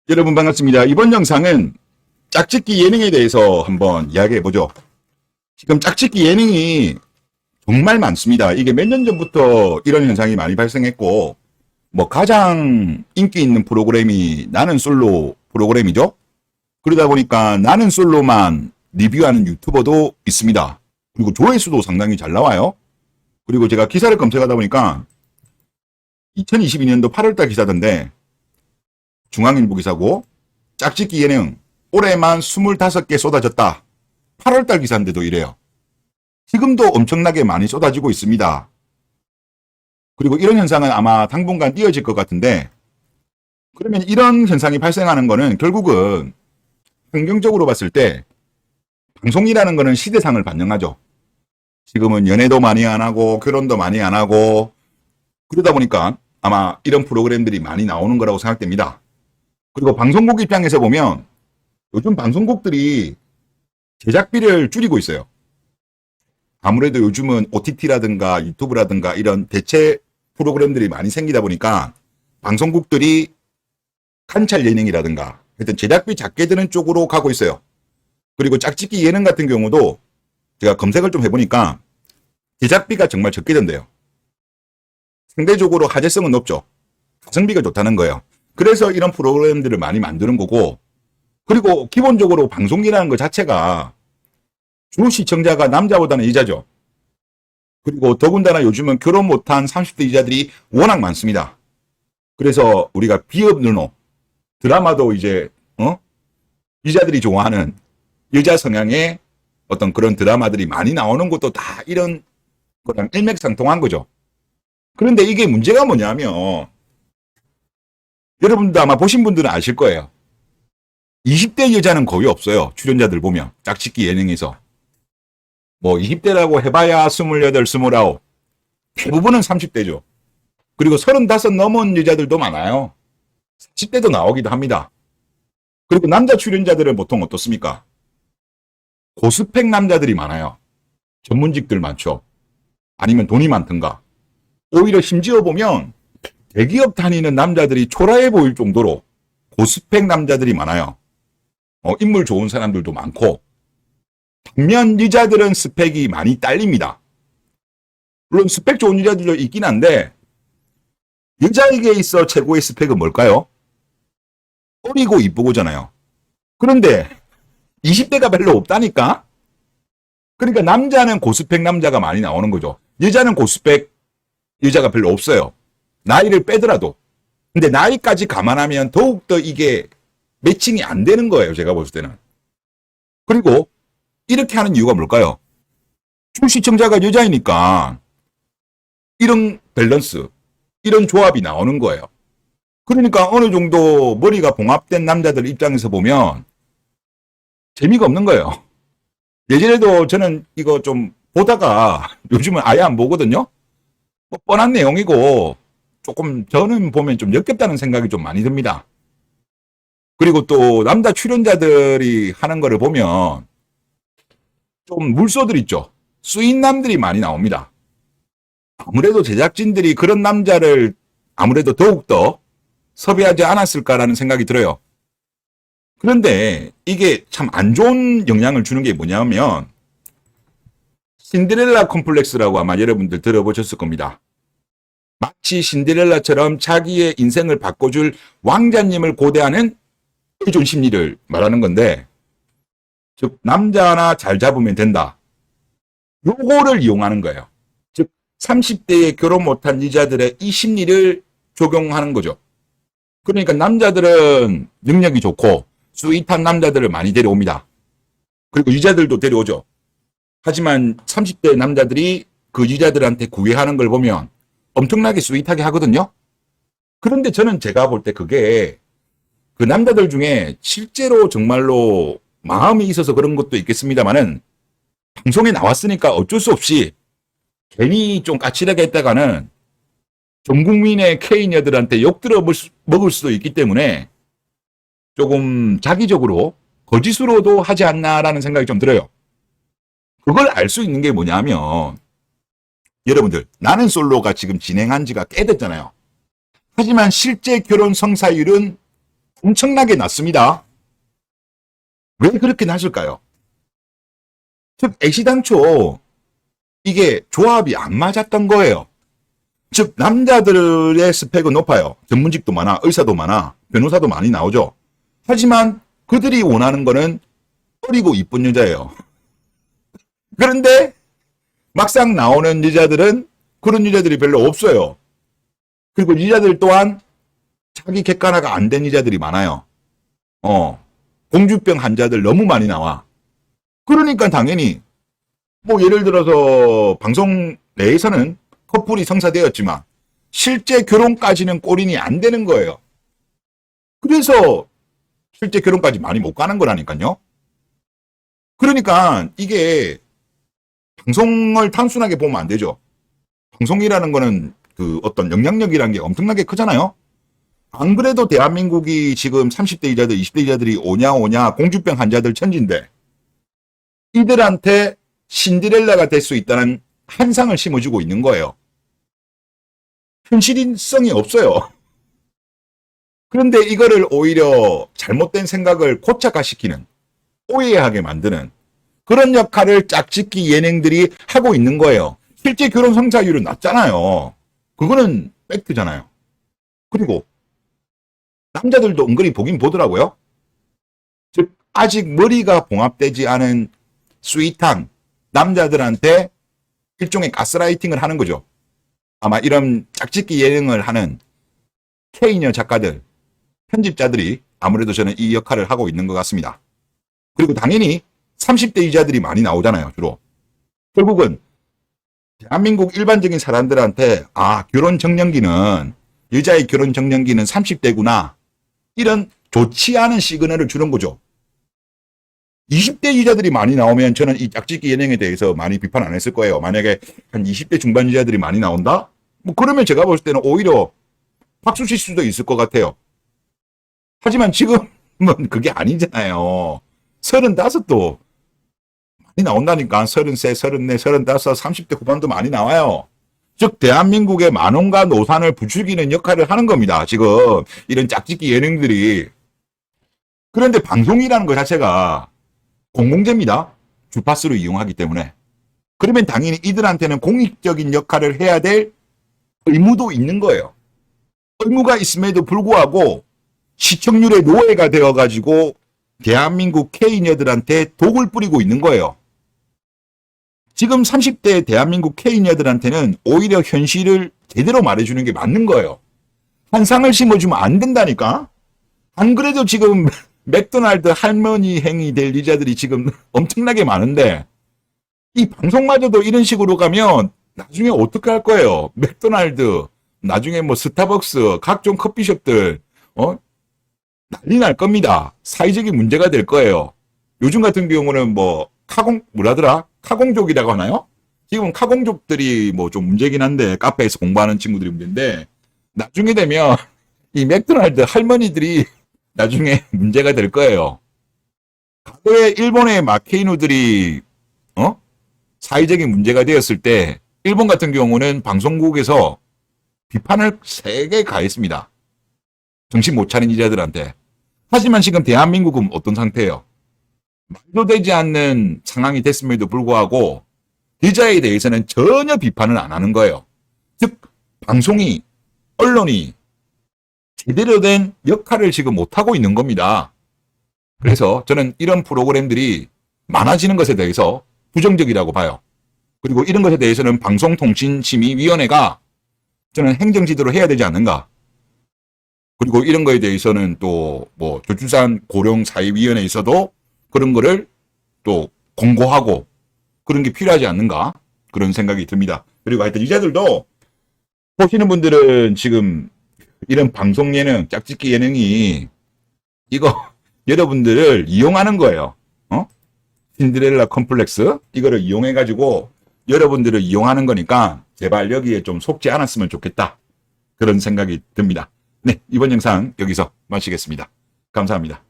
여러분 반갑습니다. 이번 영상은 짝짓기 예능에 대해서 한번 이야기해 보죠. 지금 짝짓기 예능이 정말 많습니다. 이게 몇 년 전부터 이런 현상이 많이 발생했고, 가장 인기 있는 프로그램이 나는 솔로 프로그램이죠. 그러다 보니까 나는 솔로만 리뷰하는 유튜버도 있습니다. 그리고 조회수도 상당히 잘 나와요. 그리고 제가 기사를 검색하다 보니까 2022년도 8월달 기사던데, 중앙일보 기사고, 짝짓기 예능 올해만 25개 쏟아졌다. 8월달 기사인데도 이래요. 지금도 엄청나게 많이 쏟아지고 있습니다. 그리고 이런 현상은 아마 당분간 이어질 것 같은데, 그러면 이런 현상이 발생하는 거는 결국은 환경적으로 봤을 때 방송이라는 거는 시대상을 반영하죠. 지금은 연애도 많이 안 하고 결혼도 많이 안 하고 그러다 보니까 아마 이런 프로그램들이 많이 나오는 거라고 생각됩니다. 그리고 방송국 입장에서 보면 요즘 방송국들이 제작비를 줄이고 있어요. 아무래도 요즘은 OTT라든가 유튜브라든가 이런 대체 프로그램들이 많이 생기다 보니까 방송국들이 관찰 예능이라든가 하여튼 제작비 작게 드는 쪽으로 가고 있어요. 그리고 짝짓기 예능 같은 경우도 제가 검색을 좀 해보니까 제작비가 정말 적게 든대요. 상대적으로 화제성은 높죠. 가성비가 좋다는 거예요. 그래서 이런 프로그램들을 많이 만드는 거고, 그리고 기본적으로 방송이라는 것 자체가 주 시청자가 남자보다는 여자죠. 그리고 더군다나 요즘은 결혼 못한 30대 여자들이 워낙 많습니다. 그래서 우리가 비업 누노 드라마도 이제 여자들이 좋아하는 여자 성향의 어떤 그런 드라마들이 많이 나오는 것도 다 이런 거랑 일맥상통한 거죠. 그런데 이게 문제가 뭐냐면, 여러분도 아마 보신 분들은 아실 거예요. 20대 여자는 거의 없어요. 출연자들 보면 짝짓기 예능에서 20대라고 해봐야 28, 29. 대부분은 30대죠. 그리고 35 넘은 여자들도 많아요. 40대도 나오기도 합니다. 그리고 남자 출연자들은 보통 어떻습니까? 고스펙 남자들이 많아요. 전문직들 많죠. 아니면 돈이 많든가. 오히려 심지어 보면 대기업 다니는 남자들이 초라해 보일 정도로 고스펙 남자들이 많아요. 인물 좋은 사람들도 많고, 반면 여자들은 스펙이 많이 딸립니다. 물론 스펙 좋은 여자들도 있긴 한데, 여자에게 있어 최고의 스펙은 뭘까요? 어리고 이쁘고잖아요. 그런데 20대가 별로 없다니까? 그러니까 남자는 고스펙 남자가 많이 나오는 거죠. 여자는 고스펙 여자가 별로 없어요. 나이를 빼더라도. 근데 나이까지 감안하면 더욱더 이게 매칭이 안 되는 거예요. 제가 봤을 때는. 그리고 이렇게 하는 이유가 뭘까요? 주 시청자가 여자이니까 이런 밸런스, 이런 조합이 나오는 거예요. 그러니까 어느 정도 머리가 봉합된 남자들 입장에서 보면 재미가 없는 거예요. 예전에도 저는 이거 좀 보다가 요즘은 아예 안 보거든요. 뻔한 내용이고 조금 저는 보면 좀 역겹다는 생각이 좀 많이 듭니다. 그리고 또 남자 출연자들이 하는 거를 보면 좀 물소들 있죠. 수인남들이 많이 나옵니다. 아무래도 제작진들이 그런 남자를 아무래도 더욱더 섭외하지 않았을까라는 생각이 들어요. 그런데 이게 참 안 좋은 영향을 주는 게 뭐냐면 신데렐라 컴플렉스라고 아마 여러분들 들어보셨을 겁니다. 마치 신데렐라처럼 자기의 인생을 바꿔줄 왕자님을 고대하는 의존 심리를 말하는 건데, 즉 남자 하나 잘 잡으면 된다. 요거를 이용하는 거예요. 즉 30대에 결혼 못한 여자들의 이 심리를 적용하는 거죠. 그러니까 남자들은 능력이 좋고 스윗한 남자들을 많이 데려옵니다. 그리고 여자들도 데려오죠. 하지만 30대 남자들이 그 여자들한테 구애하는 걸 보면 엄청나게 스윗하게 하거든요. 그런데 저는 제가 볼 때 그게 그 남자들 중에 실제로 정말로 마음이 있어서 그런 것도 있겠습니다만은 방송에 나왔으니까 어쩔 수 없이 괜히 좀 까칠하게 했다가는 전 국민의 K녀들한테 욕 들어 먹을 수도 있기 때문에 조금 자기적으로 거짓으로도 하지 않나라는 생각이 좀 들어요. 그걸 알 수 있는 게 뭐냐면, 여러분들 나는 솔로가 지금 진행한 지가 꽤 됐잖아요. 하지만 실제 결혼 성사율은 엄청나게 낮습니다. 왜 그렇게 낮을까요? 즉 애시당초 이게 조합이 안 맞았던 거예요. 즉 남자들의 스펙은 높아요. 전문직도 많아, 의사도 많아, 변호사도 많이 나오죠. 하지만 그들이 원하는 거는 어리고 이쁜 여자예요. 그런데 막상 나오는 여자들은 그런 여자들이 별로 없어요. 그리고 여자들 또한 자기 객관화가 안 된 여자들이 많아요. 공주병 환자들 너무 많이 나와. 그러니까 당연히 뭐 예를 들어서 방송 내에서는 커플이 성사되었지만 실제 결혼까지는 골인이 안 되는 거예요. 그래서 실제 결혼까지 많이 못 가는 거라니까요. 그러니까 이게 방송을 단순하게 보면 안 되죠. 방송이라는 거는 그 어떤 영향력이라는 게 엄청나게 크잖아요. 안 그래도 대한민국이 지금 30대 이자들, 20대 이자들이 오냐 공주병 환자들 천지인데 이들한테 신데렐라가 될 수 있다는 환상을 심어주고 있는 거예요. 현실성이 없어요. 그런데 이거를 오히려 잘못된 생각을 고착화시키는, 오해하게 만드는 그런 역할을 짝짓기 예능들이 하고 있는 거예요. 실제 결혼 성사율은 낮잖아요. 그거는 팩트잖아요. 그리고 남자들도 은근히 보긴 보더라고요. 즉 아직 머리가 봉합되지 않은 스윗한 남자들한테 일종의 가스라이팅을 하는 거죠. 아마 이런 짝짓기 예능을 하는 K녀 작가들, 편집자들이 아무래도 저는 이 역할을 하고 있는 것 같습니다. 그리고 당연히 30대 이자들이 많이 나오잖아요, 주로. 결국은 대한민국 일반적인 사람들한테 결혼 정년기는, 여자의 결혼 정년기는 30대구나, 이런 좋지 않은 시그널을 주는 거죠. 20대 여자들이 많이 나오면 저는 이 짝짓기 예능에 대해서 많이 비판 안 했을 거예요. 만약에 한 20대 중반 여자들이 많이 나온다? 뭐 그러면 제가 볼 때는 오히려 박수 칠 수도 있을 것 같아요. 하지만 지금은 그게 아니잖아요. 35도 많이 나온다니까. 33, 34, 35, 30대 후반도 많이 나와요. 즉 대한민국의 만원과 노산을 부추기는 역할을 하는 겁니다. 지금 이런 짝짓기 예능들이. 그런데 방송이라는 것 자체가 공공재입니다. 주파수를 이용하기 때문에. 그러면 당연히 이들한테는 공익적인 역할을 해야 될 의무도 있는 거예요. 의무가 있음에도 불구하고 시청률의 노예가 되어가지고 대한민국 K녀들한테 독을 뿌리고 있는 거예요. 지금 30대 대한민국 K녀들한테는 오히려 현실을 제대로 말해주는 게 맞는 거예요. 환상을 심어주면 안 된다니까. 안 그래도 지금 맥도날드 할머니 행위 될 여자들이 지금 엄청나게 많은데 이 방송마저도 이런 식으로 가면 나중에 어떻게 할 거예요? 맥도날드, 나중에 뭐 스타벅스, 각종 커피숍들 난리 날 겁니다. 사회적인 문제가 될 거예요. 요즘 같은 경우는 뭐 카공족이라고 하나요? 지금 카공족들이 뭐 좀 문제긴 한데 카페에서 공부하는 친구들이 문제인데 나중에 되면 이 맥도날드 할머니들이 나중에 문제가 될 거예요. 과거에 일본의 마케이누들이 사회적인 문제가 되었을 때 일본 같은 경우는 방송국에서 비판을 세게 가했습니다. 정신 못 차린 이자들한테. 하지만 지금 대한민국은 어떤 상태예요? 말도 되지 않는 상황이 됐음에도 불구하고 기자에 대해서는 전혀 비판을 안 하는 거예요. 즉 방송이, 언론이 제대로 된 역할을 지금 못하고 있는 겁니다. 그래서 저는 이런 프로그램들이 많아지는 것에 대해서 부정적이라고 봐요. 그리고 이런 것에 대해서는 방송통신심의위원회가 저는 행정지도를 해야 되지 않는가. 그리고 이런 거에 대해서는 또 뭐 조주산 고령사회위원회에서도 그런 거를 또 공고하고 그런 게 필요하지 않는가 그런 생각이 듭니다. 그리고 하여튼 이자들도 보시는 분들은 지금 이런 방송 예능, 짝짓기 예능이 이거 여러분들을 이용하는 거예요. 신데렐라 컴플렉스 이거를 이용해가지고 여러분들을 이용하는 거니까 제발 여기에 좀 속지 않았으면 좋겠다. 그런 생각이 듭니다. 네, 이번 영상 여기서 마치겠습니다. 감사합니다.